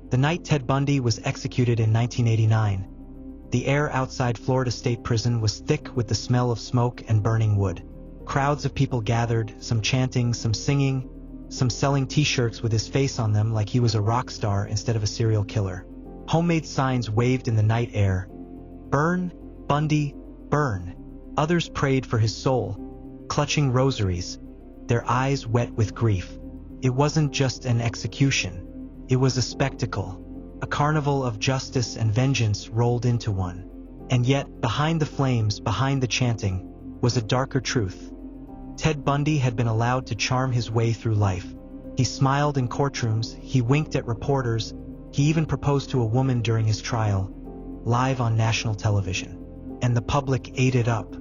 The night Ted Bundy was executed in 1989, the air outside Florida State Prison was thick with the smell of smoke and burning wood. Crowds of people gathered, some chanting, some singing, some selling t-shirts with his face on them like he was a rock star instead of a serial killer. Homemade signs waved in the night air. "Burn, Bundy, burn." Others prayed for his soul, clutching rosaries, their eyes wet with grief. It wasn't just an execution. It was a spectacle. A carnival of justice and vengeance rolled into one. And yet, behind the flames, behind the chanting, was a darker truth. Ted Bundy had been allowed to charm his way through life. He smiled in courtrooms, he winked at reporters, he even proposed to a woman during his trial, live on national television. And the public ate it up.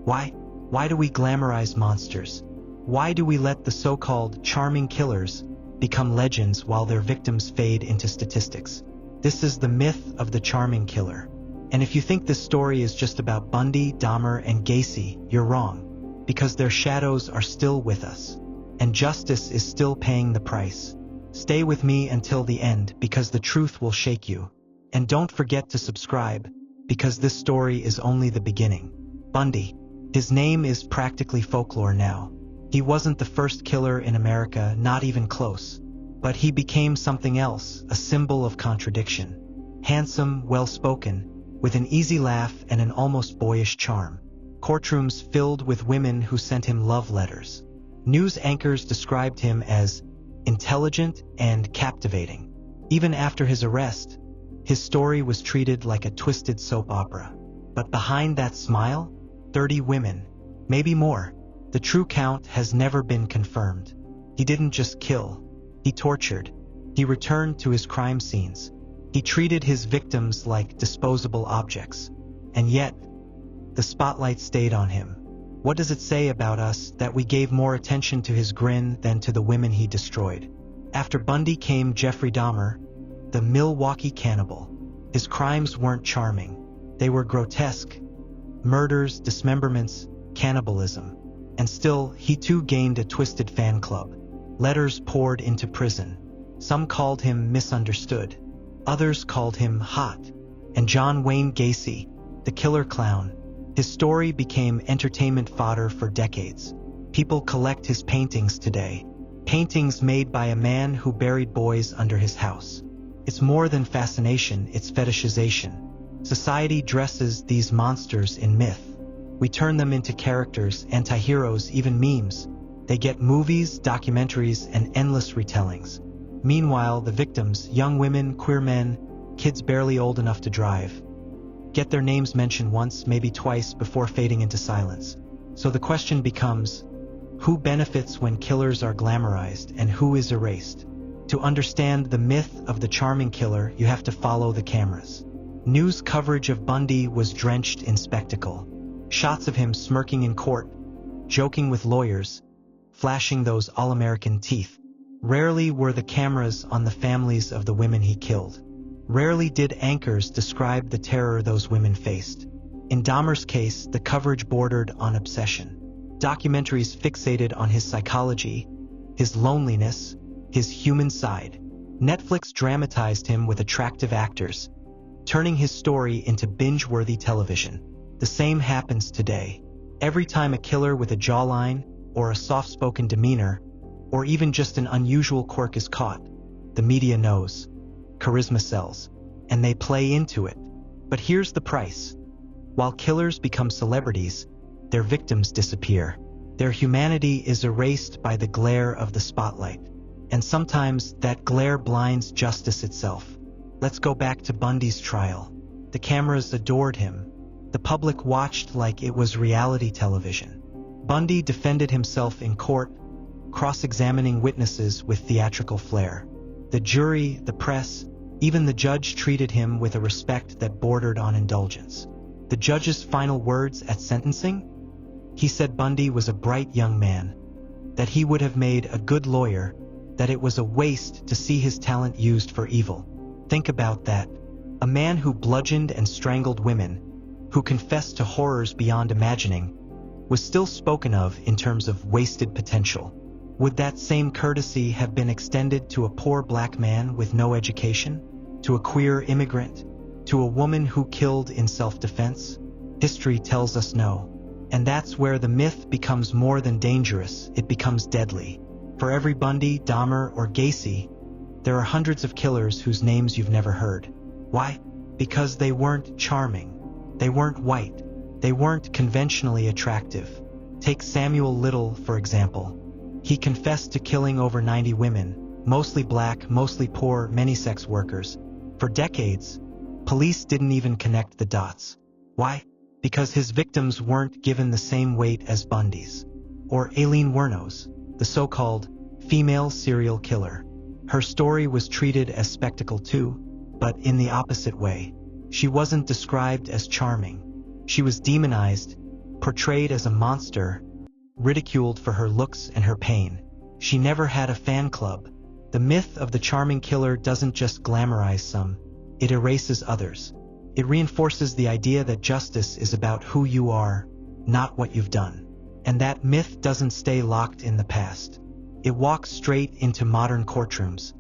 Why? Why do we glamorize monsters? Why do we let the so-called charming killers become legends while their victims fade into statistics? This is the myth of the charming killer. And if you think this story is just about Bundy, Dahmer, and Gacy, you're wrong, because their shadows are still with us, and justice is still paying the price. Stay with me until the end, because the truth will shake you. And don't forget to subscribe, because this story is only the beginning. Bundy. His name is practically folklore now. He wasn't the first killer in America, not even close. But he became something else, a symbol of contradiction. Handsome, well-spoken, with an easy laugh and an almost boyish charm. Courtrooms filled with women who sent him love letters. News anchors described him as intelligent and captivating. Even after his arrest, his story was treated like a twisted soap opera. But behind that smile, 30 women, maybe more. The true count has never been confirmed. He didn't just kill. He tortured. He returned to his crime scenes. He treated his victims like disposable objects. And yet, the spotlight stayed on him. What does it say about us that we gave more attention to his grin than to the women he destroyed? After Bundy came Jeffrey Dahmer, the Milwaukee cannibal. His crimes weren't charming. They were grotesque. Murders, dismemberments, cannibalism. And still, he too gained a twisted fan club. Letters poured into prison. Some called him misunderstood. Others called him hot. And John Wayne Gacy, the killer clown, his story became entertainment fodder for decades. People collect his paintings today. Paintings made by a man who buried boys under his house. It's more than fascination, it's fetishization. Society dresses these monsters in myth. We turn them into characters, anti-heroes, even memes. They get movies, documentaries, and endless retellings. Meanwhile, the victims, young women, queer men, kids barely old enough to drive, get their names mentioned once, maybe twice, before fading into silence. So the question becomes, who benefits when killers are glamorized and who is erased? To understand the myth of the charming killer, you have to follow the cameras. News coverage of Bundy was drenched in spectacle. Shots of him smirking in court, joking with lawyers, flashing those all-American teeth. Rarely were the cameras on the families of the women he killed. Rarely did anchors describe the terror those women faced. In Dahmer's case, the coverage bordered on obsession. Documentaries fixated on his psychology, his loneliness, his human side. Netflix dramatized him with attractive actors, turning his story into binge-worthy television. The same happens today. Every time a killer with a jawline, or a soft-spoken demeanor, or even just an unusual quirk is caught, the media knows. Charisma sells, and they play into it. But here's the price. While killers become celebrities, their victims disappear. Their humanity is erased by the glare of the spotlight. And sometimes that glare blinds justice itself. Let's go back to Bundy's trial. The cameras adored him. The public watched like it was reality television. Bundy defended himself in court, cross-examining witnesses with theatrical flair. The jury, the press, even the judge treated him with a respect that bordered on indulgence. The judge's final words at sentencing? He said Bundy was a bright young man, that he would have made a good lawyer, that it was a waste to see his talent used for evil. Think about that. A man who bludgeoned and strangled women, who confessed to horrors beyond imagining, was still spoken of in terms of wasted potential. Would that same courtesy have been extended to a poor black man with no education? to a queer immigrant, to a woman who killed in self-defense? History tells us no. And that's where the myth becomes more than dangerous, it becomes deadly. For every Bundy, Dahmer, or Gacy, there are hundreds of killers whose names you've never heard. Why? Because they weren't charming. They weren't white. They weren't conventionally attractive. Take Samuel Little, for example. He confessed to killing over 90 women, mostly black, mostly poor, many sex workers. For decades, police didn't even connect the dots. Why? Because his victims weren't given the same weight as Bundy's. Or Aileen Wuornos, the so-called female serial killer. Her story was treated as spectacle too, but in the opposite way. She wasn't described as charming. She was demonized, portrayed as a monster, ridiculed for her looks and her pain. She never had a fan club. The myth of the charming killer doesn't just glamorize some, it erases others. It reinforces the idea that justice is about who you are, not what you've done. And that myth doesn't stay locked in the past. It walks straight into modern courtrooms.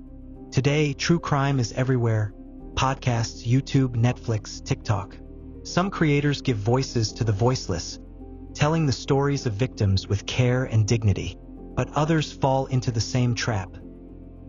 Today, true crime is everywhere. Podcasts, YouTube, Netflix, TikTok. Some creators give voices to the voiceless, telling the stories of victims with care and dignity. But others fall into the same trap,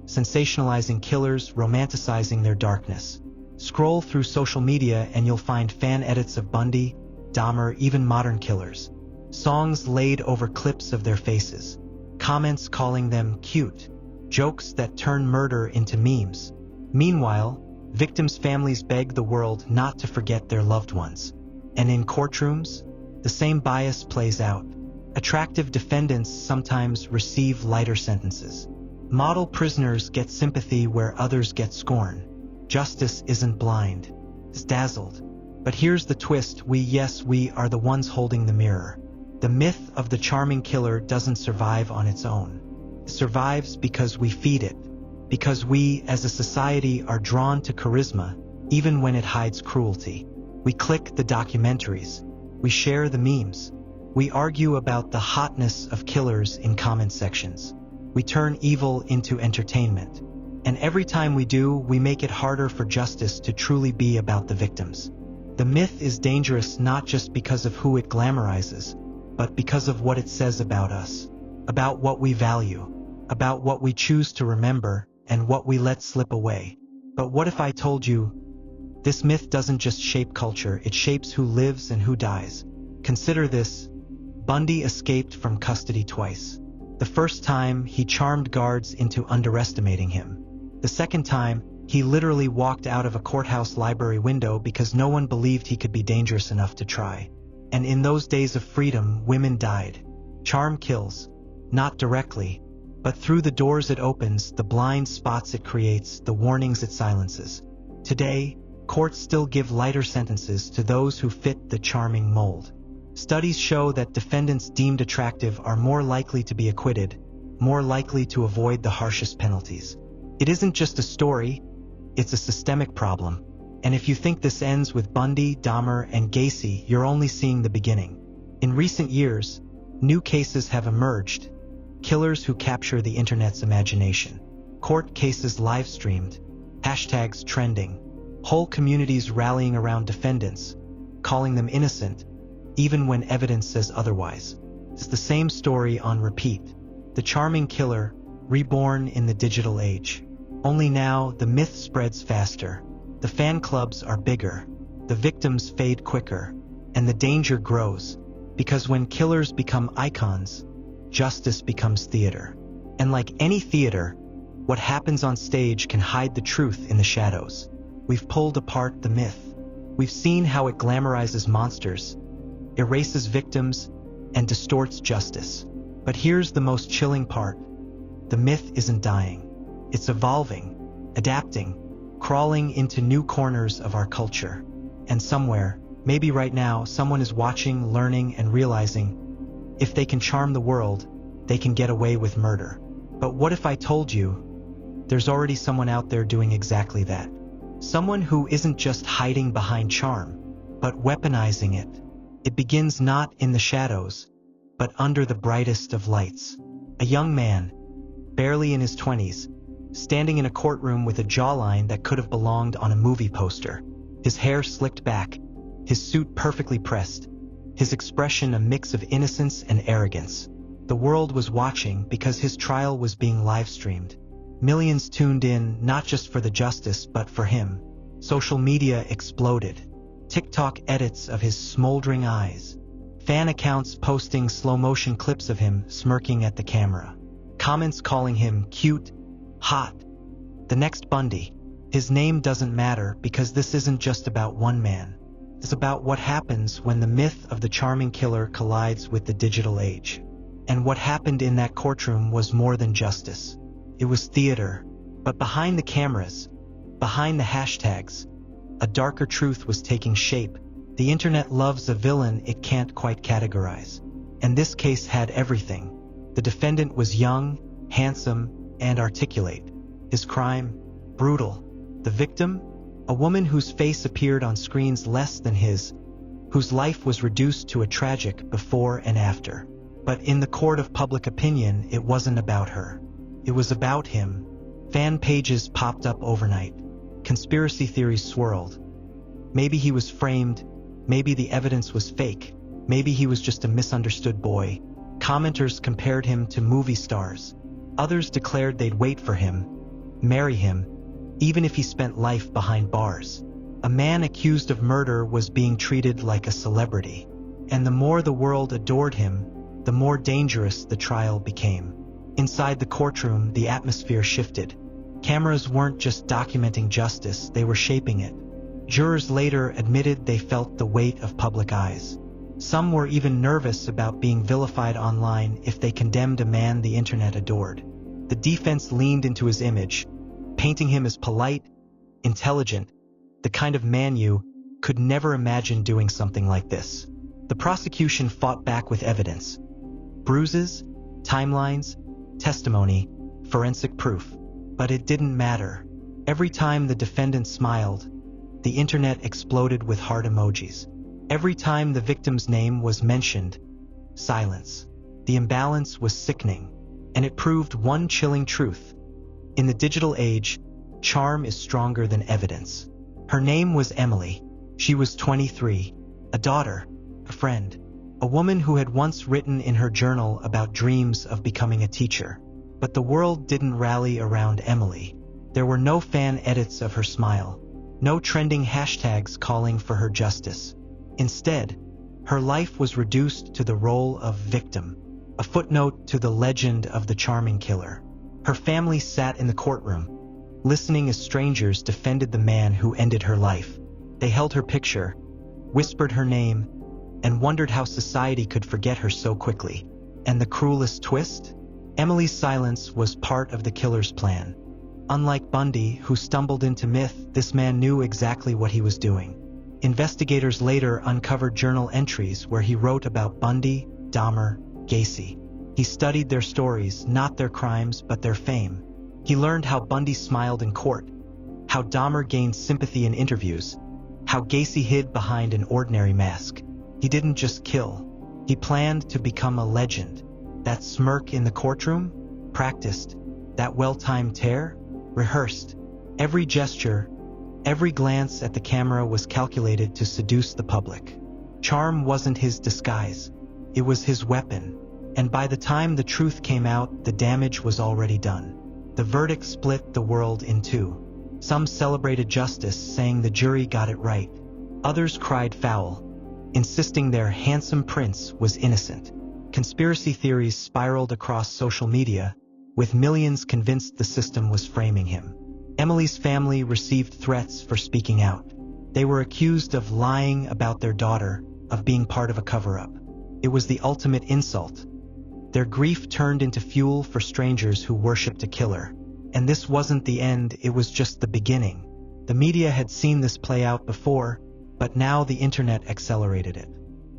sensationalizing killers, romanticizing their darkness. Scroll through social media and you'll find fan edits of Bundy, Dahmer, even modern killers. Songs laid over clips of their faces. Comments calling them cute. Jokes that turn murder into memes. Meanwhile, victims' families beg the world not to forget their loved ones. And in courtrooms, the same bias plays out. Attractive defendants sometimes receive lighter sentences. Model prisoners get sympathy where others get scorn. Justice isn't blind, it's dazzled. But here's the twist, we are the ones holding the mirror. The myth of the charming killer doesn't survive on its own. It survives because we feed it. Because we, as a society, are drawn to charisma, even when it hides cruelty. We click the documentaries. We share the memes. We argue about the hotness of killers in comment sections. We turn evil into entertainment. And every time we do, we make it harder for justice to truly be about the victims. The myth is dangerous not just because of who it glamorizes, but because of what it says about us, about what we value, about what we choose to remember, and what we let slip away. But what if I told you, this myth doesn't just shape culture, it shapes who lives and who dies. Consider this. Bundy escaped from custody twice. The first time, he charmed guards into underestimating him. The second time, he literally walked out of a courthouse library window because no one believed he could be dangerous enough to try. And in those days of freedom, women died. Charm kills, not directly, but through the doors it opens, the blind spots it creates, the warnings it silences. Today, courts still give lighter sentences to those who fit the charming mold. Studies show that defendants deemed attractive are more likely to be acquitted, more likely to avoid the harshest penalties. It isn't just a story, it's a systemic problem. And if you think this ends with Bundy, Dahmer, and Gacy, you're only seeing the beginning. In recent years, new cases have emerged. Killers who capture the internet's imagination. Court cases live-streamed. Hashtags trending. Whole communities rallying around defendants, calling them innocent, even when evidence says otherwise. It's the same story on repeat. The charming killer, reborn in the digital age. Only now, the myth spreads faster. The fan clubs are bigger, the victims fade quicker, and the danger grows, because when killers become icons, justice becomes theater. And like any theater, what happens on stage can hide the truth in the shadows. We've pulled apart the myth. We've seen how it glamorizes monsters, erases victims, and distorts justice. But here's the most chilling part. The myth isn't dying. It's evolving, adapting, crawling into new corners of our culture. And somewhere, maybe right now, someone is watching, learning, and realizing, if they can charm the world, they can get away with murder. But what if I told you, there's already someone out there doing exactly that? Someone who isn't just hiding behind charm, but weaponizing it. It begins not in the shadows, but under the brightest of lights. A young man, barely in his 20s, standing in a courtroom with a jawline that could have belonged on a movie poster. His hair slicked back, his suit perfectly pressed, his expression a mix of innocence and arrogance. The world was watching because his trial was being live-streamed. Millions tuned in not just for the justice but for him. Social media exploded. TikTok edits of his smoldering eyes. Fan accounts posting slow-motion clips of him smirking at the camera. Comments calling him cute, hot, the next Bundy. His name doesn't matter because this isn't just about one man. It's about what happens when the myth of the charming killer collides with the digital age. And what happened in that courtroom was more than justice. It was theater. But behind the cameras, behind the hashtags, a darker truth was taking shape. The internet loves a villain it can't quite categorize. And this case had everything. The defendant was young, handsome, and articulate. His crime? Brutal. The victim? A woman whose face appeared on screens less than his, whose life was reduced to a tragic before and after. But in the court of public opinion, it wasn't about her. It was about him. Fan pages popped up overnight. Conspiracy theories swirled. Maybe he was framed. Maybe the evidence was fake. Maybe he was just a misunderstood boy. Commenters compared him to movie stars. Others declared they'd wait for him, marry him, even if he spent life behind bars. A man accused of murder was being treated like a celebrity. And the more the world adored him, the more dangerous the trial became. Inside the courtroom, the atmosphere shifted. Cameras weren't just documenting justice, they were shaping it. Jurors later admitted they felt the weight of public eyes. Some were even nervous about being vilified online if they condemned a man the internet adored. The defense leaned into his image, painting him as polite, intelligent, the kind of man you could never imagine doing something like this. The prosecution fought back with evidence. Bruises, timelines, testimony, forensic proof. But it didn't matter. Every time the defendant smiled, the internet exploded with heart emojis. Every time the victim's name was mentioned, silence. The imbalance was sickening, and it proved one chilling truth. In the digital age, charm is stronger than evidence. Her name was Emily. She was 23, a daughter, a friend, a woman who had once written in her journal about dreams of becoming a teacher. But the world didn't rally around Emily. There were no fan edits of her smile, no trending hashtags calling for her justice. Instead, her life was reduced to the role of victim, a footnote to the legend of the charming killer. Her family sat in the courtroom, listening as strangers defended the man who ended her life. They held her picture, whispered her name, and wondered how society could forget her so quickly. And the cruelest twist? Emily's silence was part of the killer's plan. Unlike Bundy, who stumbled into myth, this man knew exactly what he was doing. Investigators later uncovered journal entries where he wrote about Bundy, Dahmer, Gacy. He studied their stories, not their crimes, but their fame. He learned how Bundy smiled in court, how Dahmer gained sympathy in interviews, how Gacy hid behind an ordinary mask. He didn't just kill. He planned to become a legend. That smirk in the courtroom? Practiced. That well-timed tear? Rehearsed. Every gesture, every glance at the camera was calculated to seduce the public. Charm wasn't his disguise. It was his weapon. And by the time the truth came out, the damage was already done. The verdict split the world in two. Some celebrated justice, saying the jury got it right. Others cried foul, insisting their handsome prince was innocent. Conspiracy theories spiraled across social media, with millions convinced the system was framing him. Emily's family received threats for speaking out. They were accused of lying about their daughter, of being part of a cover-up. It was the ultimate insult. Their grief turned into fuel for strangers who worshipped a killer. And this wasn't the end, it was just the beginning. The media had seen this play out before, but now the internet accelerated it.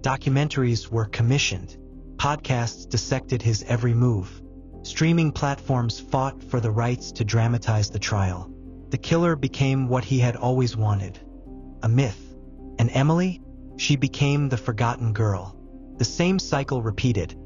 Documentaries were commissioned. Podcasts dissected his every move. Streaming platforms fought for the rights to dramatize the trial. The killer became what he had always wanted. A myth. And Emily? She became the forgotten girl. The same cycle repeated.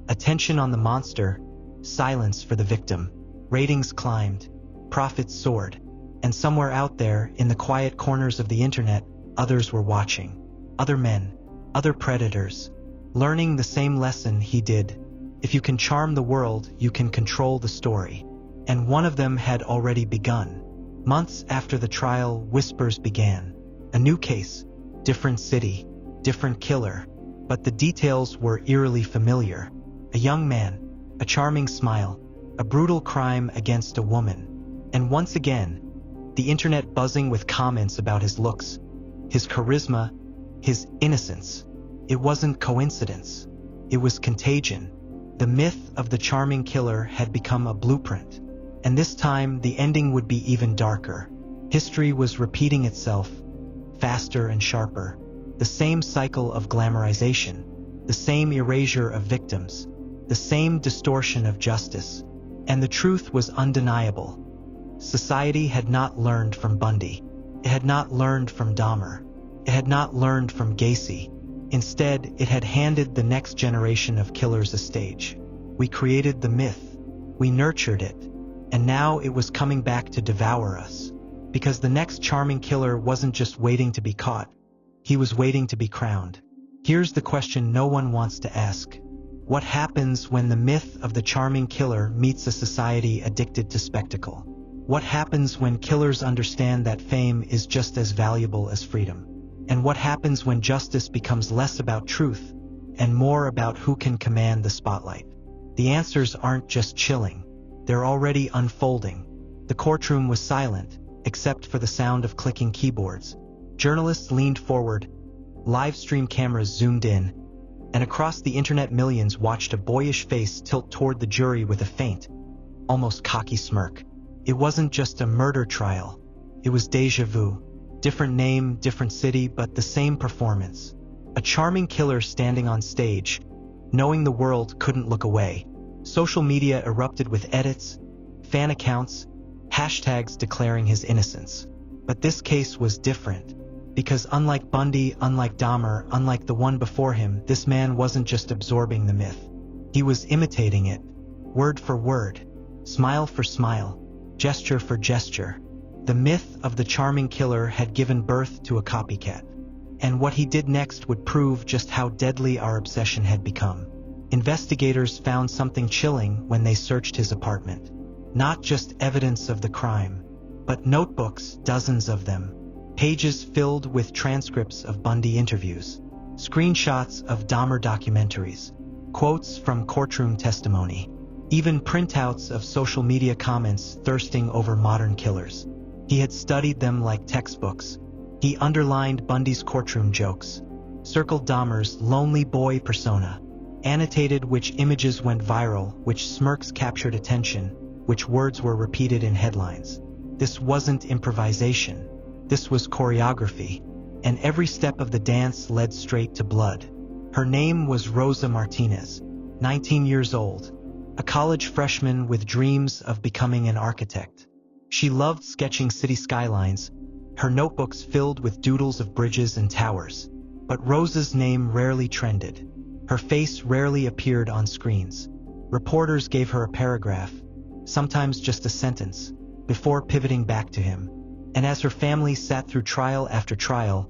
Attention on the monster, silence for the victim. Ratings climbed. profits soared. And somewhere out there, in the quiet corners of the internet, others were watching. Other men, other predators, learning the same lesson he did. If you can charm the world, you can control the story. And one of them had already begun. Months after the trial, whispers began. A new case, different city, different killer. But the details were eerily familiar. A young man, a charming smile, a brutal crime against a woman. And once again, the internet buzzing with comments about his looks, his charisma, his innocence. It wasn't coincidence. It was contagion. The myth of the charming killer had become a blueprint. And this time, the ending would be even darker. History was repeating itself, faster and sharper. The same cycle of glamorization, the same erasure of victims, the same distortion of justice. And the truth was undeniable. Society had not learned from Bundy. It had not learned from Dahmer. It had not learned from Gacy. Instead, it had handed the next generation of killers a stage. We created the myth. We nurtured it. And now it was coming back to devour us. Because the next charming killer wasn't just waiting to be caught. He was waiting to be crowned. Here's the question no one wants to ask. What happens when the myth of the charming killer meets a society addicted to spectacle? What happens when killers understand that fame is just as valuable as freedom? And what happens when justice becomes less about truth and more about who can command the spotlight? The answers aren't just chilling. They're already unfolding. The courtroom was silent, except for the sound of clicking keyboards. Journalists leaned forward, live stream cameras zoomed in, and across the internet millions watched a boyish face tilt toward the jury with a faint, almost cocky smirk. It wasn't just a murder trial. It was déjà vu. Different name, different city, but the same performance. A charming killer standing on stage, knowing the world couldn't look away. Social media erupted with edits, fan accounts, hashtags declaring his innocence. But this case was different. Because unlike Bundy, unlike Dahmer, unlike the one before him, this man wasn't just absorbing the myth. He was imitating it, word for word, smile for smile, gesture for gesture. The myth of the charming killer had given birth to a copycat. And what he did next would prove just how deadly our obsession had become. Investigators found something chilling when they searched his apartment. Not just evidence of the crime, but notebooks, dozens of them. Pages filled with transcripts of Bundy interviews, screenshots of Dahmer documentaries, quotes from courtroom testimony, even printouts of social media comments thirsting over modern killers. He had studied them like textbooks. He underlined Bundy's courtroom jokes, circled Dahmer's lonely boy persona, annotated which images went viral, which smirks captured attention, which words were repeated in headlines. This wasn't improvisation. This was choreography, and every step of the dance led straight to blood. Her name was Rosa Martinez, 19 years old, a college freshman with dreams of becoming an architect. She loved sketching city skylines, her notebooks filled with doodles of bridges and towers. But Rosa's name rarely trended. Her face rarely appeared on screens. Reporters gave her a paragraph, sometimes just a sentence, before pivoting back to him. And as her family sat through trial after trial,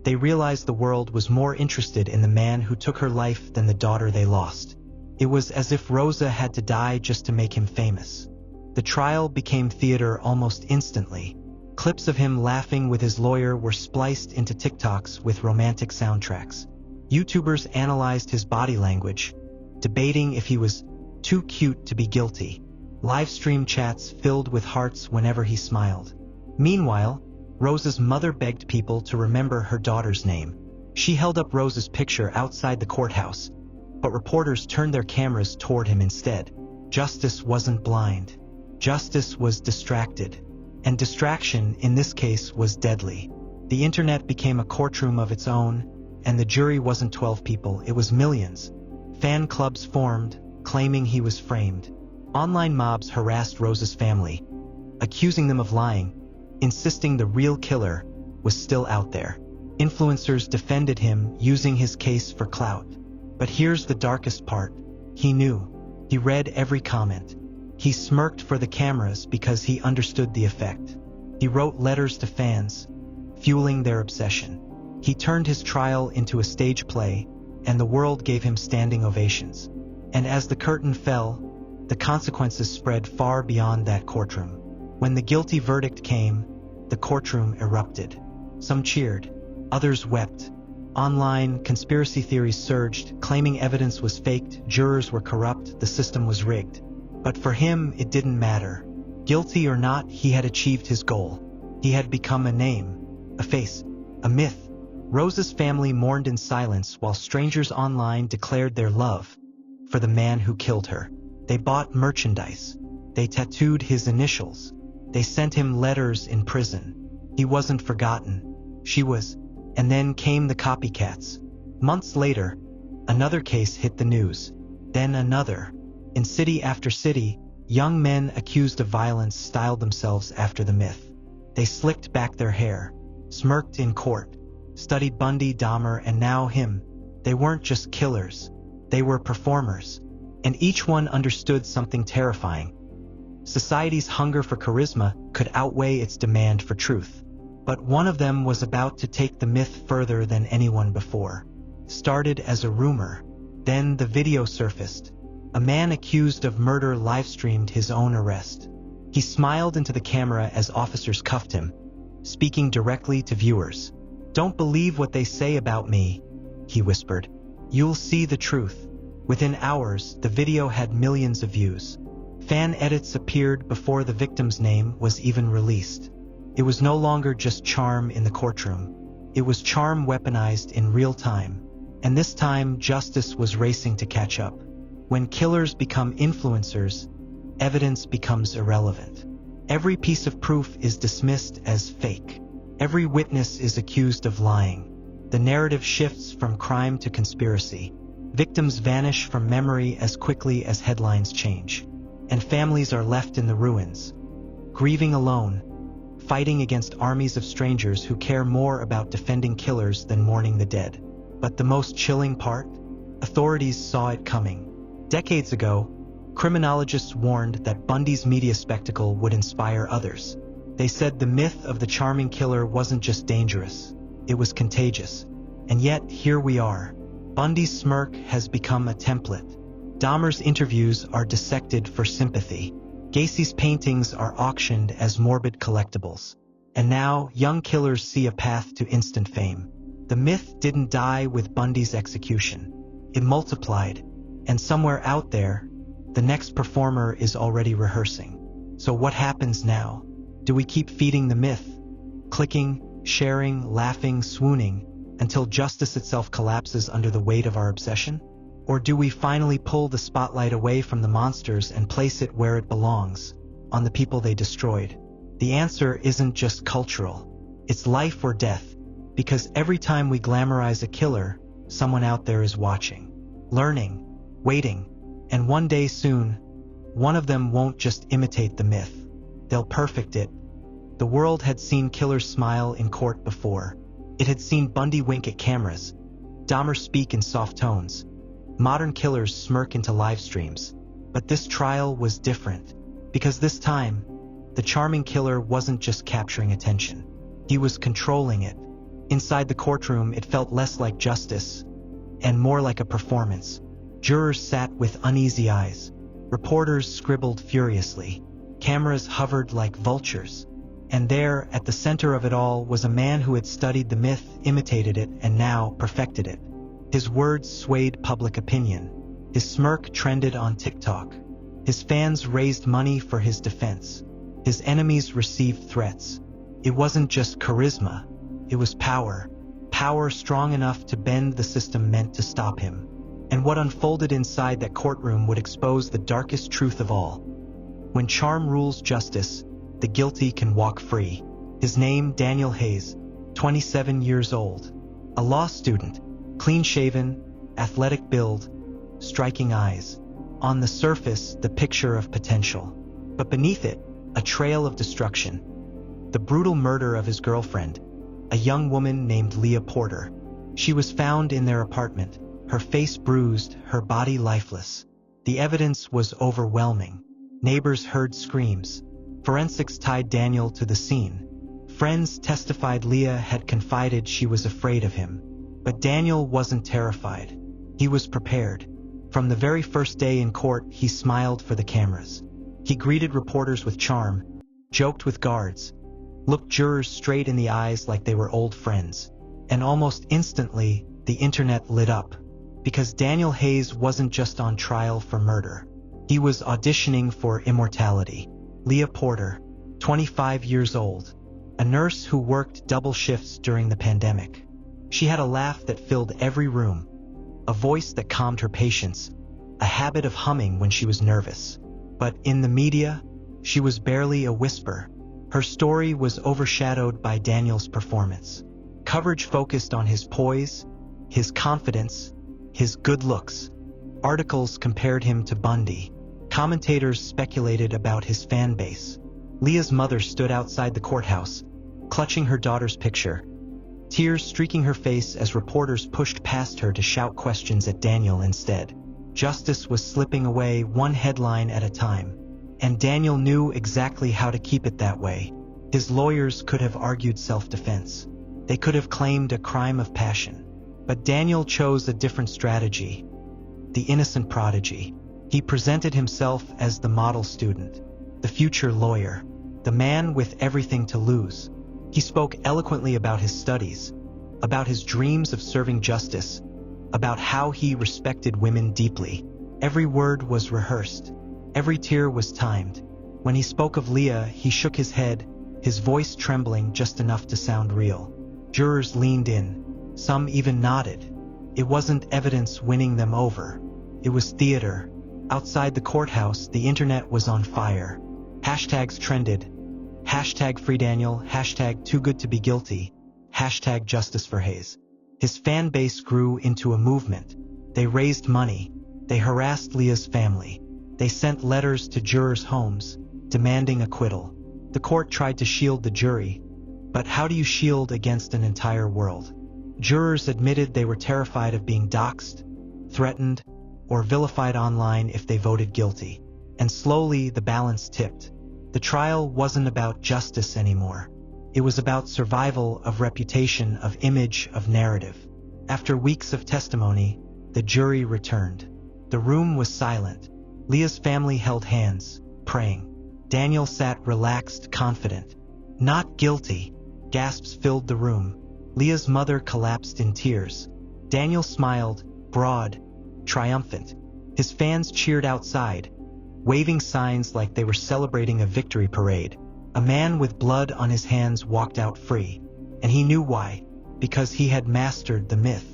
they realized the world was more interested in the man who took her life than the daughter they lost. It was as if Rosa had to die just to make him famous. The trial became theater almost instantly. Clips of him laughing with his lawyer were spliced into TikToks with romantic soundtracks. YouTubers analyzed his body language, debating if he was too cute to be guilty. Livestream chats filled with hearts whenever he smiled. Meanwhile, Rosa's mother begged people to remember her daughter's name. She held up Rosa's picture outside the courthouse, but reporters turned their cameras toward him instead. Justice wasn't blind. Justice was distracted. And distraction, in this case, was deadly. The internet became a courtroom of its own, and the jury wasn't 12 people, it was millions. Fan clubs formed, claiming he was framed. Online mobs harassed Rosa's family, accusing them of lying, insisting the real killer was still out there. Influencers defended him, using his case for clout. But here's the darkest part. He knew. He read every comment. He smirked for the cameras because he understood the effect. He wrote letters to fans, fueling their obsession. He turned his trial into a stage play, and the world gave him standing ovations. And as the curtain fell, the consequences spread far beyond that courtroom. When the guilty verdict came, the courtroom erupted. Some cheered, others wept. Online, conspiracy theories surged, claiming evidence was faked, jurors were corrupt, the system was rigged. But for him, it didn't matter. Guilty or not, he had achieved his goal. He had become a name, a face, a myth. Rose's family mourned in silence while strangers online declared their love for the man who killed her. They bought merchandise. They tattooed his initials. They sent him letters in prison. He wasn't forgotten. She was. And then came the copycats. Months later, another case hit the news. Then another. In city after city, young men accused of violence styled themselves after the myth. They slicked back their hair, smirked in court, studied Bundy, Dahmer, and now him. They weren't just killers. They were performers. And each one understood something terrifying. Society's hunger for charisma could outweigh its demand for truth. But one of them was about to take the myth further than anyone before. Started as a rumor. Then the video surfaced. A man accused of murder live-streamed his own arrest. He smiled into the camera as officers cuffed him, speaking directly to viewers. "Don't believe what they say about me," he whispered. "You'll see the truth." Within hours, the video had millions of views. Fan edits appeared before the victim's name was even released. It was no longer just charm in the courtroom. It was charm weaponized in real time. And this time, justice was racing to catch up. When killers become influencers, evidence becomes irrelevant. Every piece of proof is dismissed as fake. Every witness is accused of lying. The narrative shifts from crime to conspiracy. Victims vanish from memory as quickly as headlines change. And families are left in the ruins, grieving alone, fighting against armies of strangers who care more about defending killers than mourning the dead. But the most chilling part? Authorities saw it coming. Decades ago, criminologists warned that Bundy's media spectacle would inspire others. They said the myth of the charming killer wasn't just dangerous, it was contagious. And yet, here we are. Bundy's smirk has become a template. Dahmer's interviews are dissected for sympathy. Gacy's paintings are auctioned as morbid collectibles. And now, young killers see a path to instant fame. The myth didn't die with Bundy's execution. It multiplied. And somewhere out there, the next performer is already rehearsing. So what happens now? Do we keep feeding the myth? Clicking, sharing, laughing, swooning, until justice itself collapses under the weight of our obsession? Or do we finally pull the spotlight away from the monsters and place it where it belongs, on the people they destroyed? The answer isn't just cultural. It's life or death, because every time we glamorize a killer, someone out there is watching, learning, waiting, and one day soon, one of them won't just imitate the myth. They'll perfect it. The world had seen killers smile in court before. It had seen Bundy wink at cameras, Dahmer speak in soft tones, modern killers smirk into live streams. But this trial was different, because this time, the charming killer wasn't just capturing attention. He was controlling it. Inside the courtroom, it felt less like justice, and more like a performance. Jurors sat with uneasy eyes. Reporters scribbled furiously. Cameras hovered like vultures. And there, at the center of it all, was a man who had studied the myth, imitated it, and now perfected it. His words swayed public opinion. His smirk trended on TikTok. His fans raised money for his defense. His enemies received threats. It wasn't just charisma. It was power. Power strong enough to bend the system meant to stop him. And what unfolded inside that courtroom would expose the darkest truth of all. When charm rules justice, the guilty can walk free. His name, Daniel Hayes, 27 years old. A law student, clean-shaven, athletic build, striking eyes. On the surface, the picture of potential. But beneath it, a trail of destruction. The brutal murder of his girlfriend, a young woman named Leah Porter. She was found in their apartment, her face bruised, her body lifeless. The evidence was overwhelming. Neighbors heard screams. Forensics tied Daniel to the scene. Friends testified Leah had confided she was afraid of him. But Daniel wasn't terrified. He was prepared. From the very first day in court, he smiled for the cameras. He greeted reporters with charm, joked with guards, looked jurors straight in the eyes like they were old friends. And almost instantly, the internet lit up. Because Daniel Hayes wasn't just on trial for murder. He was auditioning for immortality. Leah Porter, 25 years old, a nurse who worked double shifts during the pandemic. She had a laugh that filled every room, a voice that calmed her patients, a habit of humming when she was nervous. But in the media, she was barely a whisper. Her story was overshadowed by Daniel's performance. Coverage focused on his poise, his confidence, his good looks. Articles compared him to Bundy. Commentators speculated about his fan base. Leah's mother stood outside the courthouse, clutching her daughter's picture, tears streaking her face as reporters pushed past her to shout questions at Daniel instead. Justice was slipping away one headline at a time, and Daniel knew exactly how to keep it that way. His lawyers could have argued self-defense. They could have claimed a crime of passion. But Daniel chose a different strategy. The innocent prodigy. He presented himself as the model student, the future lawyer, the man with everything to lose. He spoke eloquently about his studies, about his dreams of serving justice, about how he respected women deeply. Every word was rehearsed. Every tear was timed. When he spoke of Leah, he shook his head, his voice trembling just enough to sound real. Jurors leaned in. Some even nodded. It wasn't evidence winning them over. It was theater. Outside the courthouse, the internet was on fire. Hashtags trended. Hashtag Free Daniel, hashtag Too Good to Be Guilty, hashtag Justice for Hayes. His fan base grew into a movement. They raised money. They harassed Leah's family. They sent letters to jurors' homes, demanding acquittal. The court tried to shield the jury. But how do you shield against an entire world? Jurors admitted they were terrified of being doxxed, threatened, or vilified online if they voted guilty. And slowly the balance tipped. The trial wasn't about justice anymore. It was about survival of reputation, of image, of narrative. After weeks of testimony, the jury returned. The room was silent. Leah's family held hands, praying. Daniel sat relaxed, confident. Not guilty. Gasps filled the room. Leah's mother collapsed in tears. Daniel smiled, broad, triumphant. His fans cheered outside, waving signs like they were celebrating a victory parade. A man with blood on his hands walked out free, and he knew why, because he had mastered the myth.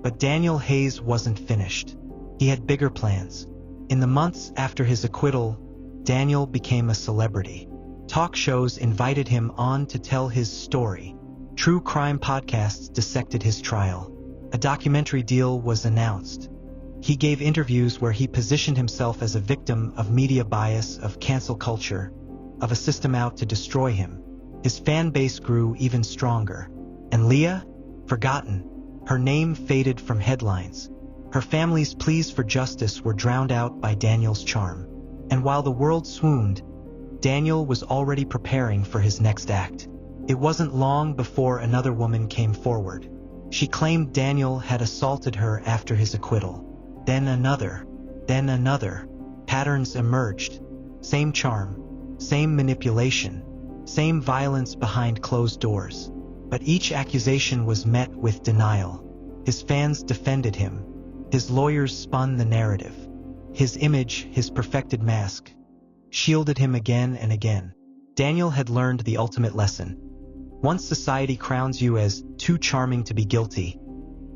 But Daniel Hayes wasn't finished. He had bigger plans. In the months after his acquittal, Daniel became a celebrity. Talk shows invited him on to tell his story. True crime podcasts dissected his trial. A documentary deal was announced. He gave interviews where he positioned himself as a victim of media bias, of cancel culture, of a system out to destroy him. His fan base grew even stronger. And Leah? Forgotten. Her name faded from headlines. Her family's pleas for justice were drowned out by Daniel's charm. And while the world swooned, Daniel was already preparing for his next act. It wasn't long before another woman came forward. She claimed Daniel had assaulted her after his acquittal. Then another. Then another. Patterns emerged. Same charm. Same manipulation. Same violence behind closed doors. But each accusation was met with denial. His fans defended him. His lawyers spun the narrative. His image, his perfected mask, shielded him again and again. Daniel had learned the ultimate lesson. Once society crowns you as too charming to be guilty,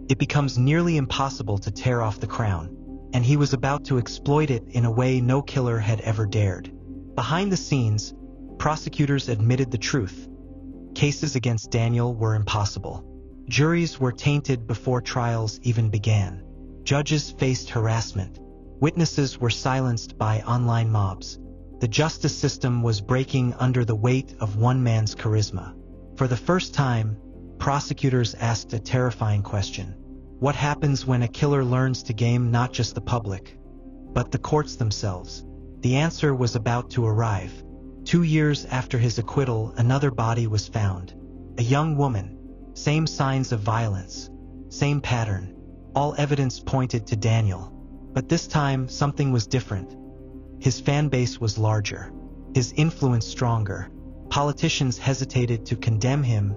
it becomes nearly impossible to tear off the crown, and he was about to exploit it in a way no killer had ever dared. Behind the scenes, prosecutors admitted the truth. Cases against Daniel were impossible. Juries were tainted before trials even began. Judges faced harassment. Witnesses were silenced by online mobs. The justice system was breaking under the weight of one man's charisma. For the first time, prosecutors asked a terrifying question. What happens when a killer learns to game not just the public, but the courts themselves? The answer was about to arrive. 2 years after his acquittal, another body was found. A young woman. Same signs of violence. Same pattern. All evidence pointed to Daniel. But this time, something was different. His fan base was larger. His influence stronger. Politicians hesitated to condemn him,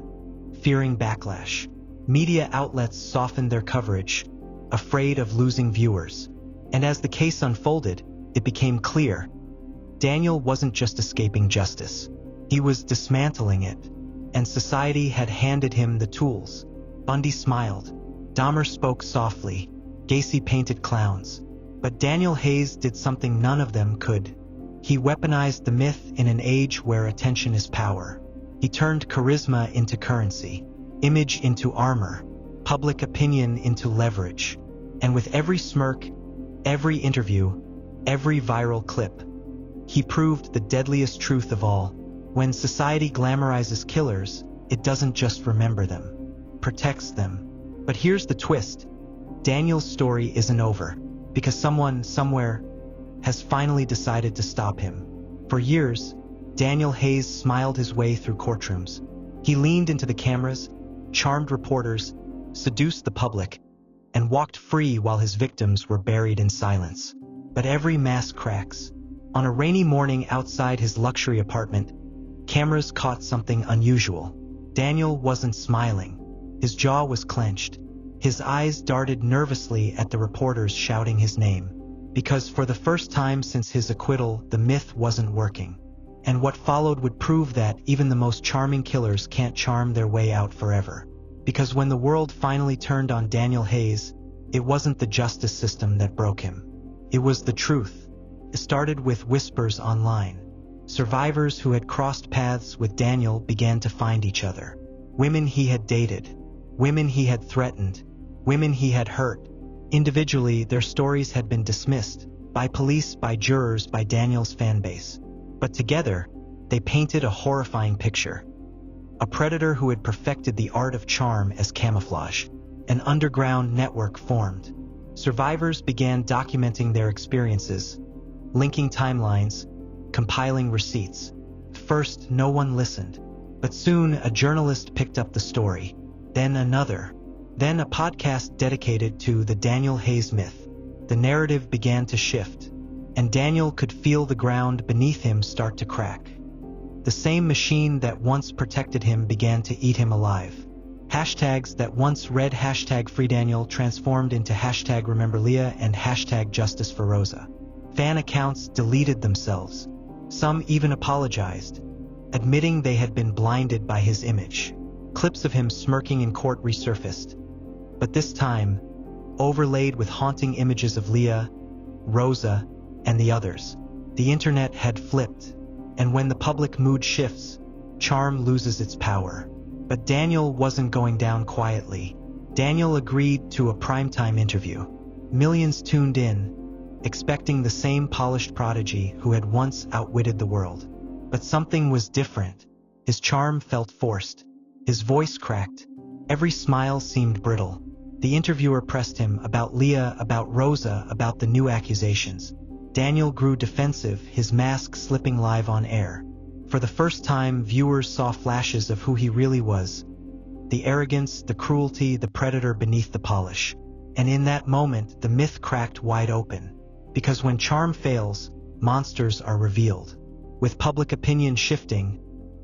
fearing backlash. Media outlets softened their coverage, afraid of losing viewers. And as the case unfolded, it became clear. Daniel wasn't just escaping justice. He was dismantling it. And society had handed him the tools. Bundy smiled. Dahmer spoke softly. Gacy painted clowns. But Daniel Hayes did something none of them could. He weaponized the myth in an age where attention is power. He turned charisma into currency, image into armor, public opinion into leverage. And with every smirk, every interview, every viral clip, he proved the deadliest truth of all. When society glamorizes killers, it doesn't just remember them, protects them. But here's the twist. Daniel's story isn't over, because someone, somewhere, has finally decided to stop him. For years, Daniel Hayes smiled his way through courtrooms. He leaned into the cameras, charmed reporters, seduced the public, and walked free while his victims were buried in silence. But every mask cracks. On a rainy morning outside his luxury apartment, cameras caught something unusual. Daniel wasn't smiling. His jaw was clenched. His eyes darted nervously at the reporters shouting his name. Because for the first time since his acquittal, the myth wasn't working. And what followed would prove that even the most charming killers can't charm their way out forever. Because when the world finally turned on Daniel Hayes, it wasn't the justice system that broke him. It was the truth. It started with whispers online. Survivors who had crossed paths with Daniel began to find each other. Women he had dated. Women he had threatened. Women he had hurt. Individually, their stories had been dismissed. By police, by jurors, by Daniel's fan base. But together, they painted a horrifying picture. A predator who had perfected the art of charm as camouflage. An underground network formed. Survivors began documenting their experiences, linking timelines, compiling receipts. First, no one listened. But soon, a journalist picked up the story. Then another. Then a podcast dedicated to the Daniel Hayes myth. The narrative began to shift, and Daniel could feel the ground beneath him start to crack. The same machine that once protected him began to eat him alive. Hashtags that once read #FreeDaniel transformed into #RememberLeah and #JusticeForRosa. Fan accounts deleted themselves. Some even apologized, admitting they had been blinded by his image. Clips of him smirking in court resurfaced. But this time, overlaid with haunting images of Leah, Rosa, and the others. The internet had flipped, and when the public mood shifts, charm loses its power. But Daniel wasn't going down quietly. Daniel agreed to a primetime interview. Millions tuned in, expecting the same polished prodigy who had once outwitted the world. But something was different. His charm felt forced. His voice cracked. Every smile seemed brittle. The interviewer pressed him about Leah, about Rosa, about the new accusations. Daniel grew defensive, his mask slipping live on air. For the first time, viewers saw flashes of who he really was. The arrogance, the cruelty, the predator beneath the polish. And in that moment, the myth cracked wide open. Because when charm fails, monsters are revealed. With public opinion shifting,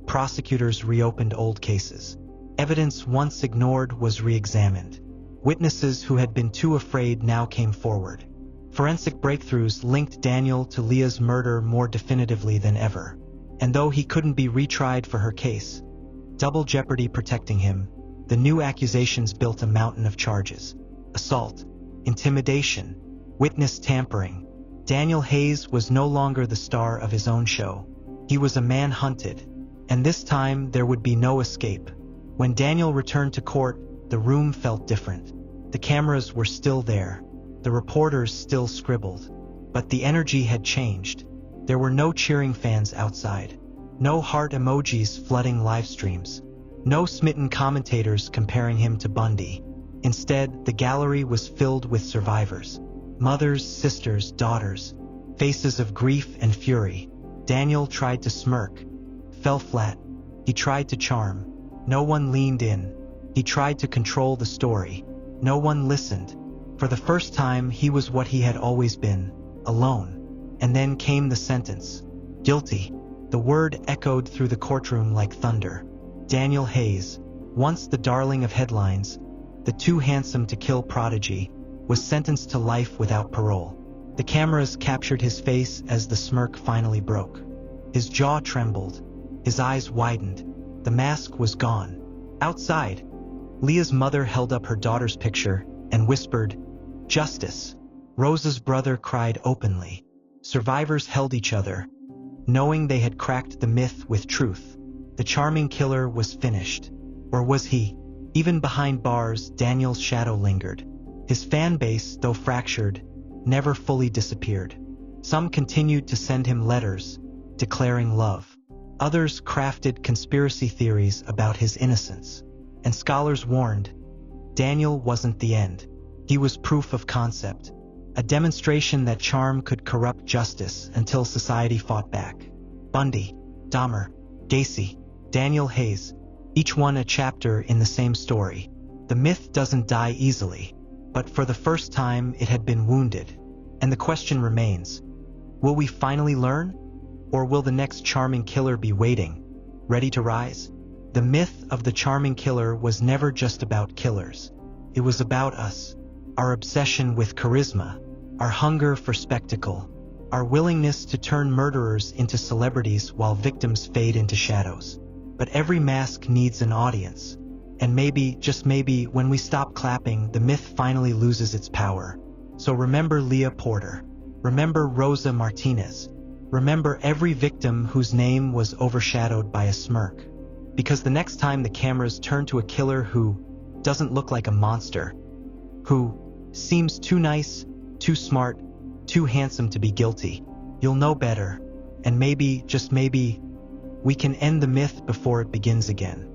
prosecutors reopened old cases. Evidence once ignored was re-examined. Witnesses who had been too afraid now came forward. Forensic breakthroughs linked Daniel to Leah's murder more definitively than ever. And though he couldn't be retried for her case, double jeopardy protecting him, the new accusations built a mountain of charges. Assault, intimidation, witness tampering. Daniel Hayes was no longer the star of his own show. He was a man hunted, and this time there would be no escape. When Daniel returned to court, the room felt different. The cameras were still there. The reporters still scribbled. But the energy had changed. There were no cheering fans outside. No heart emojis flooding live streams. No smitten commentators comparing him to Bundy. Instead, the gallery was filled with survivors. Mothers, sisters, daughters. faces of grief and fury. Daniel tried to smirk, fell flat. He tried to charm. No one leaned in. He tried to control the story. No one listened. For the first time, he was what he had always been, alone. And then came the sentence. Guilty. The word echoed through the courtroom like thunder. Daniel Hayes, once the darling of headlines, the too handsome to kill prodigy, was sentenced to life without parole. The cameras captured his face as the smirk finally broke. His jaw trembled. His eyes widened. The mask was gone. Outside, Leah's mother held up her daughter's picture and whispered, "Justice." Rosa's brother cried openly. Survivors held each other, knowing they had cracked the myth with truth. The charming killer was finished. Or was he? Even behind bars, Daniel's shadow lingered. His fan base, though fractured, never fully disappeared. Some continued to send him letters, declaring love. Others crafted conspiracy theories about his innocence. And scholars warned, Daniel wasn't the end. He was proof of concept, a demonstration that charm could corrupt justice until society fought back. Bundy, Dahmer, Gacy, Daniel Hayes, each one a chapter in the same story. The myth doesn't die easily, but for the first time it had been wounded. And the question remains, will we finally learn? Or will the next charming killer be waiting, ready to rise? The myth of the charming killer was never just about killers. It was about us, our obsession with charisma, our hunger for spectacle, our willingness to turn murderers into celebrities while victims fade into shadows. But every mask needs an audience. And maybe, just maybe, when we stop clapping, the myth finally loses its power. So remember Leah Porter. Remember Rosa Martinez. Remember every victim whose name was overshadowed by a smirk. Because the next time the cameras turn to a killer who doesn't look like a monster, who seems too nice, too smart, too handsome to be guilty, you'll know better. And maybe, just maybe, we can end the myth before it begins again.